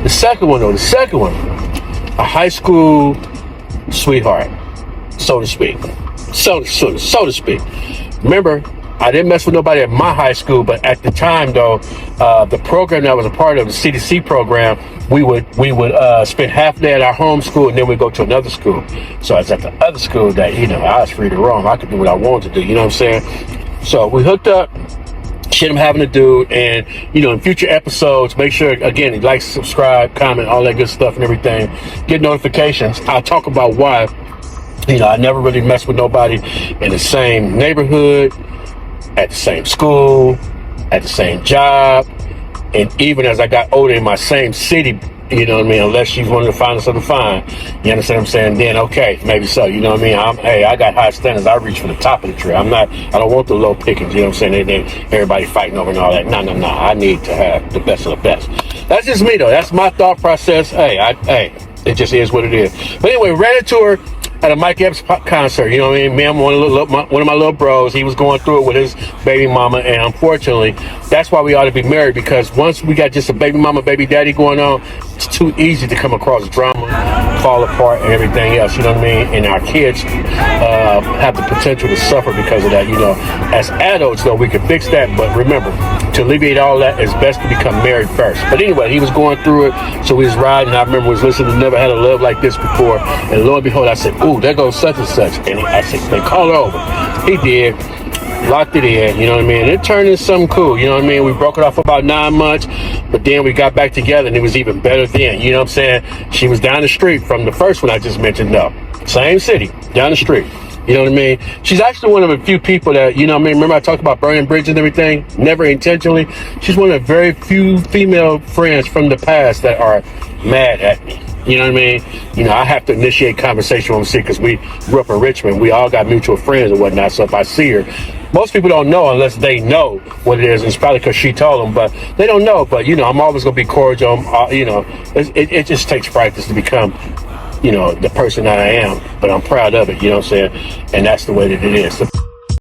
The second one, a high school sweetheart, so to speak. So to speak. Remember, I didn't mess with nobody at my high school, but at the time, though, the program that I was a part of, the CDC program, we would spend half a day at our home school, and then we'd go to another school. So I was at the other school that, I was free to roam. I could do what I wanted to do, you know what I'm saying? So we hooked up. Shit I'm having to do, and in future episodes, make sure again, like, subscribe, comment, all that good stuff and everything. Get notifications. I'll talk about why I never really messed with nobody in the same neighborhood, at the same school, at the same job, and even as I got older in my same city, unless you wanted to find something to find. You understand what I'm saying? Then okay, maybe so. You know what I mean? I got high standards. I reach for the top of the tree. I don't want the low pickings, you know what I'm saying? Everybody fighting over and all that. No. I need to have the best of the best. That's just me though. That's my thought process. It just is what it is. But anyway, ran into her at a Mike Epps concert, you know what I mean? Man, one of my little bros, he was going through it with his baby mama, and unfortunately, that's why we ought to be married, because once we got just a baby mama, baby daddy going on, it's too easy to come across drama, fall apart, and everything else, you know what I mean? And our kids have the potential to suffer because of that, As adults, though, we can fix that, but remember, to alleviate all that, it's best to become married first. But anyway, he was going through it, so we was riding, I remember was listening to Never Had a Love Like This Before, and lo and behold, I said, ooh, there goes such and such. And I said, they call her over. He did. Locked it in, you know what I mean? It turned into something cool, you know what I mean? We broke it off for about 9 months, but then we got back together and it was even better then, you know what I'm saying? She was down the street from the first one I just mentioned, though. Same city, down the street. You know what I mean? She's actually one of the few people that, you know what I mean? Remember I talked about burning bridges and everything? Never intentionally. She's one of the very few female friends from the past that are mad at me. You know what I mean? I have to initiate conversation when we see, because we grew up in Richmond. We all got mutual friends and whatnot. So if I see her, most people don't know unless they know what it is. And it's probably because she told them, but they don't know. But, I'm always going to be cordial. It just takes practice to become, the person that I am. But I'm proud of it, you know what I'm saying? And that's the way that it is.